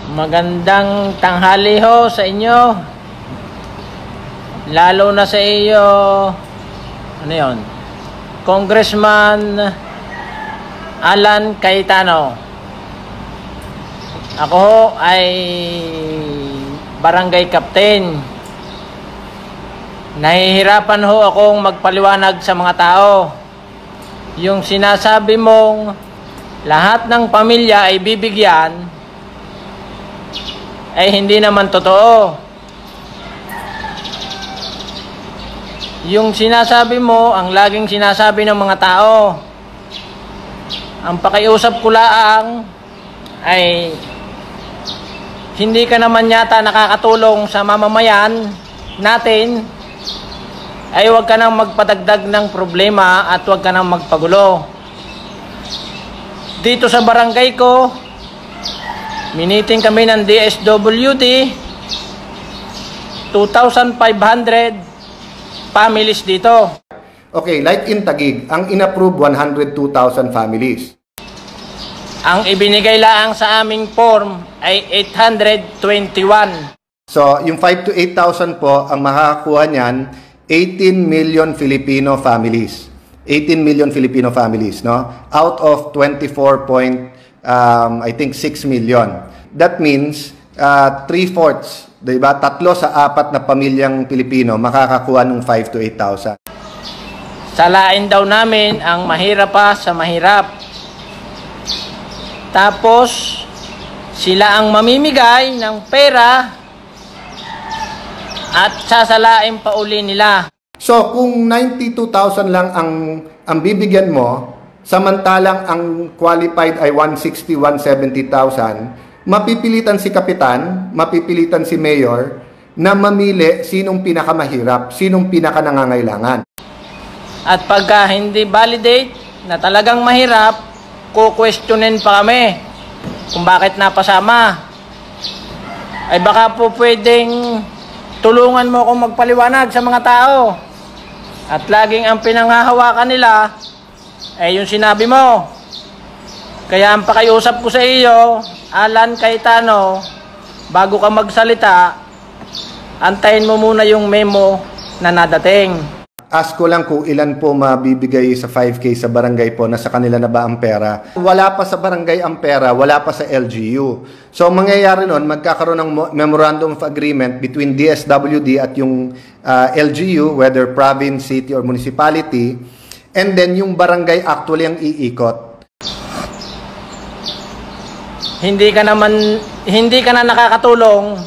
Magandang tanghali ho sa inyo. Lalo na sa iyo, ano yun? Congressman Alan Cayetano. Ako ho ay barangay captain. Nahihirapan ho akong magpaliwanag sa mga tao. Yung sinasabi mong lahat ng pamilya ay bibigyan, ay hindi naman totoo. Yung sinasabi mo, ang laging sinasabi ng mga tao, ang pakiusap ko lang ay hindi ka naman yata nakakatulong sa mamamayan natin, ay huwag ka nang magpadagdag ng problema at huwag ka nang magpagulo. Dito sa barangay ko, miniting kami ng DSWD, 2,500 families dito. Okay, like in Taguig, ang inapprove 102,000 families. Ang ibinigay lang sa aming form ay 821. So, yung 5 to 8,000 po, ang makakakuha niyan, 18 million Filipino families. 18 million Filipino families, no? Out of 24.6 million. That means 3/4, diba? 3 sa 4 na pamilyang Pilipino makakakuha ng 5 to 8,000. Salain daw namin ang mahirap pa sa mahirap. Tapos sila ang mamimigay ng pera at sasalain pa uli nila. So kung 92,000 lang ang bibigyan mo, samantalang ang qualified ay 160, 170,000, mapipilitan si kapitan, mapipilitan si mayor na mamili sinong pinakamahirap, sinong pinakanangangailangan. At pagka hindi validate na talagang mahirap, kukwestiyonin pa kami kung bakit napasama. Ay baka po pwedeng tulungan mo akong magpaliwanag sa mga tao. At laging ang pinanghahawakan nila ay yung sinabi mo. Kaya ang pakiusap ko sa iyo, Alan Cayetano, bago ka magsalita, antayin mo muna yung memo na nadating. Ask ko lang kung ilan po mabibigay sa 5K sa barangay po, nasa kanila na ba ang pera. Wala pa sa barangay ang pera, wala pa sa LGU. So mangyayari nun, magkakaroon ng memorandum of agreement between DSWD at yung LGU, whether province, city, or municipality, and then yung barangay actually ang iikot. Hindi ka na nakakatulong,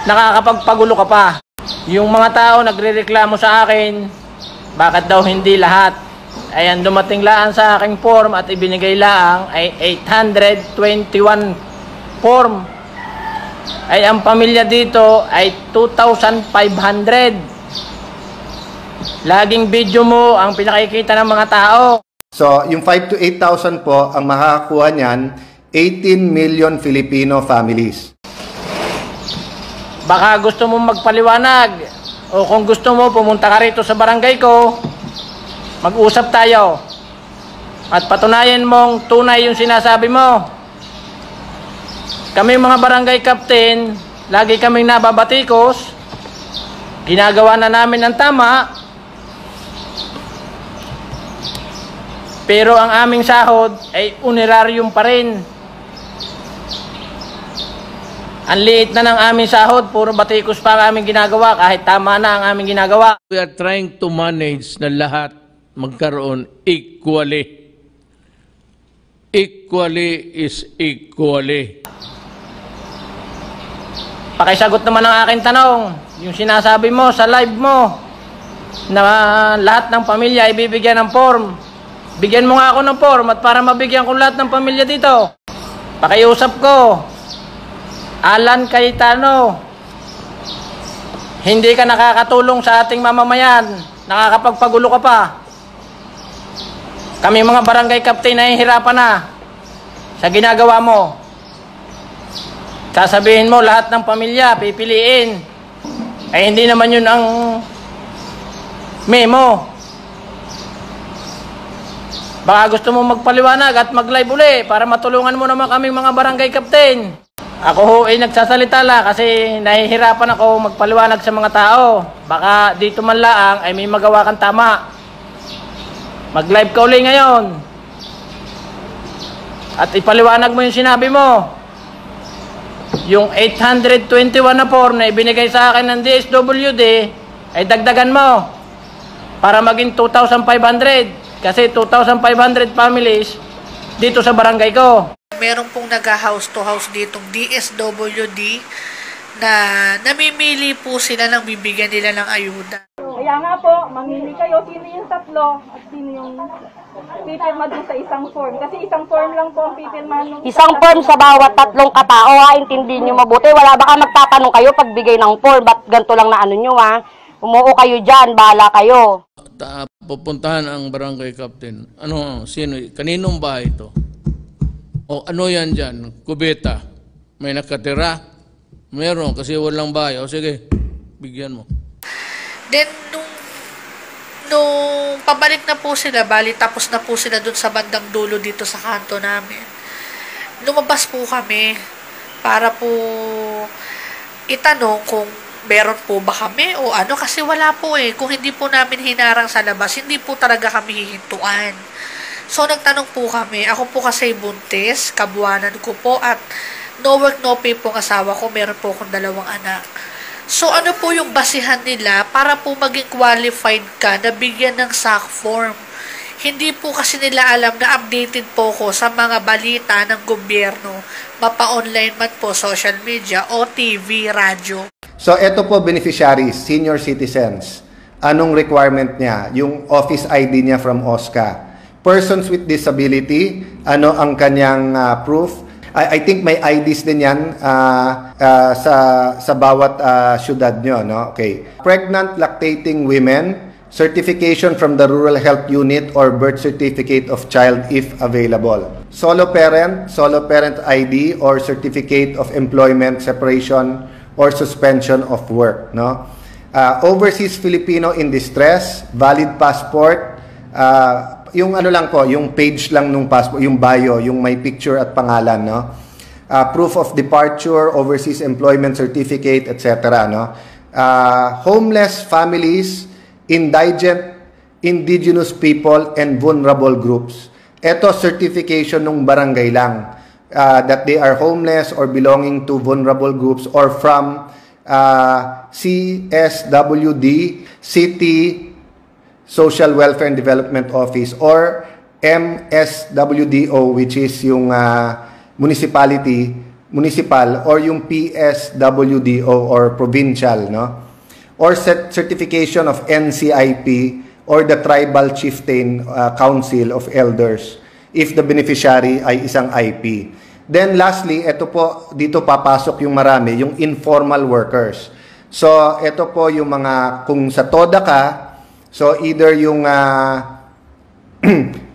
nakakapagpagulo ka pa. Yung mga tao nagrereklamo sa akin, bakit daw hindi lahat? Ayan, dumating lang sa aking form at ibinigay lang ay 821 form. Ay ang pamilya dito ay 2,500. Laging video mo ang pinakikita ng mga tao. So, yung 5 to 8,000 po, ang makakakuha niyan, 18 million Filipino families. Baka gusto mo magpaliwanag o kung gusto mo pumunta ka rito sa barangay ko, mag-usap tayo at patunayan mong tunay yung sinasabi mo. Kami mga barangay captain, lagi kaming nababatikos, ginagawa na namin ang tama, pero ang aming sahod ay honorarium pa rin. Ang liit na ng aming sahod, puro batikos pa ang aming ginagawa kahit tama na ang aming ginagawa. We are trying to manage na lahat magkaroon equally. Equally is equally. Pakisagot naman ang aking tanong. Yung sinasabi mo sa live mo na lahat ng pamilya ay bibigyan ng form. Bigyan mo nga ako ng form at para mabigyan ko lahat ng pamilya dito. Pakiusap ko, Alan Cayetano, hindi ka nakakatulong sa ating mamamayan, nakakapagpagulo ka pa. Kami mga barangay captain ay hirapan na sa ginagawa mo. Sasabihin mo lahat ng pamilya pipiliin, ay hindi naman yun ang memo. Baka gusto mo magpaliwanag at mag-live uli para matulungan mo naman kaming mga barangay captain. Ako ho ay nagsasalita lang kasi nahihirapan ako magpaliwanag sa mga tao. Baka dito man lang ay may magawa kang tama. Mag-live ka uli ngayon. At ipaliwanag mo yung sinabi mo. Yung 821 na form na ibinigay sa akin ng DSWD ay dagdagan mo para maging 2,500 kasi 2,500 families dito sa barangay ko. Meron pong nag-house to house ditong DSWD na namimili po sila ng bibigyan nila ng ayuda. Kaya nga po, mamili kayo sino yung tatlo at sino yung pipirma dun sa isang form. Kasi isang form lang po ang pipirma. Isang form sa bawat tatlong katao, ha? Intindihin nyo mabuti. Wala baka magtatanong kayo pagbigay ng form. Ba't ganito lang na ano nyo, ha? Umuo kayo dyan, bahala kayo. Pupuntahan ang barangay captain. Ano, sino? Kaninong bahay ito? O ano yan dyan? Kubeta. May nakatira? Meron kasi walang bahay. O sige, bigyan mo. Then, nung pabalik na po sila, bali tapos na po sila dun sa bandang dulo dito sa kanto namin. Lumabas po kami para po itanong kung meron po ba kami o ano, kasi wala po eh. Kung hindi po namin hinarang sa labas, hindi po talaga kami hihintuan. So, nagtanong po kami. Ako po kasi buntis, kabuanan ko po, at no work, no pay po ang asawa ko. Meron po akong 2 anak. So, ano po yung basihan nila para po maging qualified ka na bigyan ng SAC form? Hindi po kasi nila alam na updated po ko sa mga balita ng gobyerno, mapa-online man po, social media, o TV, radyo. So, eto po beneficiaries, senior citizens. Anong requirement niya? Yung office ID niya from OSCA. Persons with disability, ano ang kanyang proof? I think may IDs din yan sa bawat syudad nyo, no? Okay. Pregnant lactating women, certification from the Rural Health Unit or birth certificate of child if available. Solo parent ID or certificate of employment separation or suspension of work, no? Overseas Filipino in distress, valid passport, yung ano lang po, yung page lang nung passport, yung bio, yung may picture at pangalan, no? Proof of departure, overseas employment certificate, etc., no? Homeless families, indigent, indigenous people, and vulnerable groups. Ito, certification ng barangay lang, that they are homeless or belonging to vulnerable groups or from CSWD, City Social Welfare and Development Office, or MSWDO, which is yung municipal, or yung PSWDO or provincial, no? Or certification of NCIP or the Tribal Chieftain Council of Elders if the beneficiary ay isang IP. Then lastly, ito po, dito papasok yung marami, yung informal workers. So, ito po yung mga, kung sa TODA ka, so either yung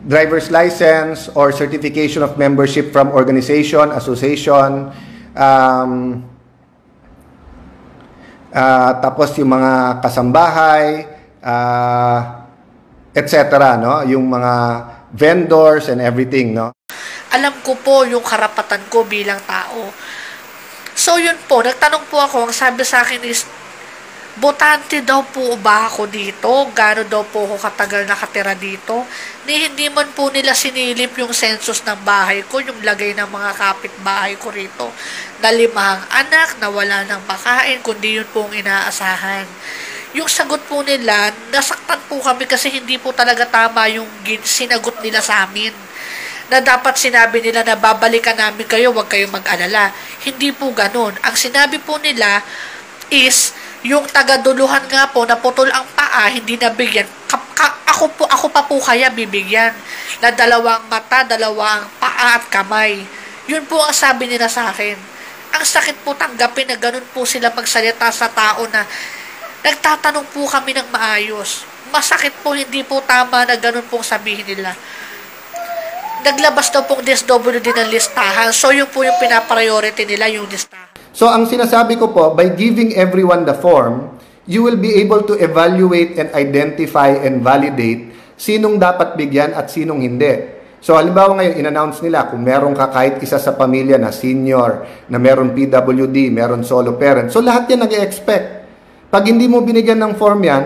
driver's license or certification of membership from organization, association, tapos yung mga kasambahay, etc., no? Yung mga vendors and everything, no? Alam ko po yung karapatan ko bilang tao. So, yun po, nagtanong po ako, ang sabi sa akin is, botante daw po ba ako dito? Gano'n daw po ako katagal nakatira dito? Hindi man po nila sinilip yung census ng bahay ko, yung lagay ng mga kapitbahay ko rito. Na 5 anak, na wala ng makain, kundi yun po ang inaasahan. Yung sagot po nila, nasaktan po kami kasi hindi po talaga tama yung sinagot nila sa amin. Na dapat sinabi nila na babalikan namin kayo, huwag kayong mag-alala. Hindi po ganun. Ang sinabi po nila is, yung taga-duluhan nga po, naputol ang paa, hindi nabigyan. Ako pa po kaya bibigyan. Na 2 mata, 2 paa at kamay. Yun po ang sabi nila sa akin. Ang sakit po tanggapin na ganun po sila magsalita sa tao na nagtatanong po kami ng maayos. Masakit po, hindi po tama na ganun pong sabihin nila. Naglabas daw pong DSWD ng listahan. So, yun po yung pinapriority nila, yung listahan. So, ang sinasabi ko po, by giving everyone the form, you will be able to evaluate and identify and validate sinong dapat bigyan at sinong hindi. So halimbawa ngayon, in-announce nila kung meron ka kahit isa sa pamilya na senior, na meron PWD, meron solo parent. So lahat yan nag-expect. Pag hindi mo binigyan ng form yan,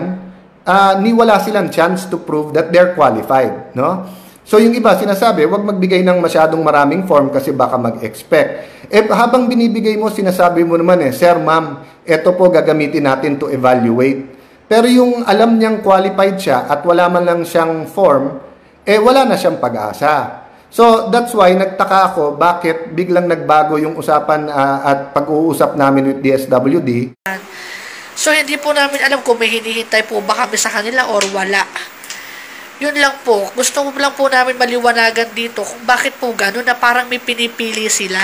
wala silang chance to prove that they're qualified. No? So yung iba sinasabi, wag magbigay ng masyadong maraming form kasi baka mag-expect. Habang binibigay mo, sinasabi mo naman Sir, ma'am, eto po gagamitin natin to evaluate. Pero yung alam niyang qualified siya at wala man lang siyang form, wala na siyang pag-asa. So, that's why nagtaka ako bakit biglang nagbago yung usapan at pag-uusap namin with DSWD. So, hindi po namin alam kung may hinihintay po ba kami sa kanila or wala. Yun lang po. Gusto ko lang po namin maliwanagan dito kung bakit po gano'n na parang may pinipili sila.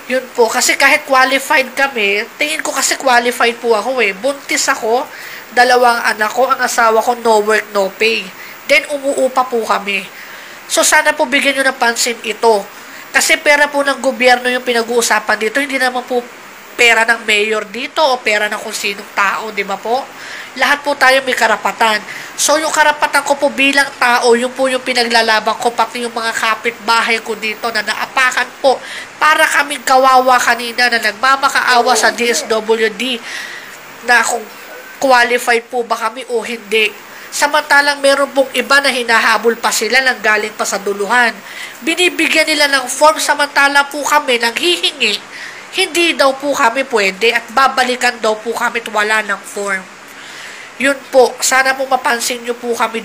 Yun po. Kasi kahit qualified kami, tingin ko kasi qualified po ako Buntis ako, 2 anak ko, ang asawa ko no work, no pay. Then, umuupa po kami. So, sana po bigyan nyo ng pansin ito. Kasi pera po ng gobyerno yung pinag-uusapan dito. Hindi naman po pera ng mayor dito o pera ng kung sinong tao, di ba po? Lahat po tayo may karapatan. So, yung karapatan ko po bilang tao, yung po yung pinaglalaban ko, pati yung mga kapitbahay ko dito na naapakan po. Para kaming kawawa kanina na nagmamakaawa sa DSWD na kung qualified po ba kami o hindi. Samantalang meron pong iba na hinahabol pa sila nang galing pa sa duluhan. Binibigyan nila ng form samantala po kami nang hihingi. Hindi daw po kami pwede at babalikan daw po kami at wala ng form. Yun po, sana po mapansin nyo po kami.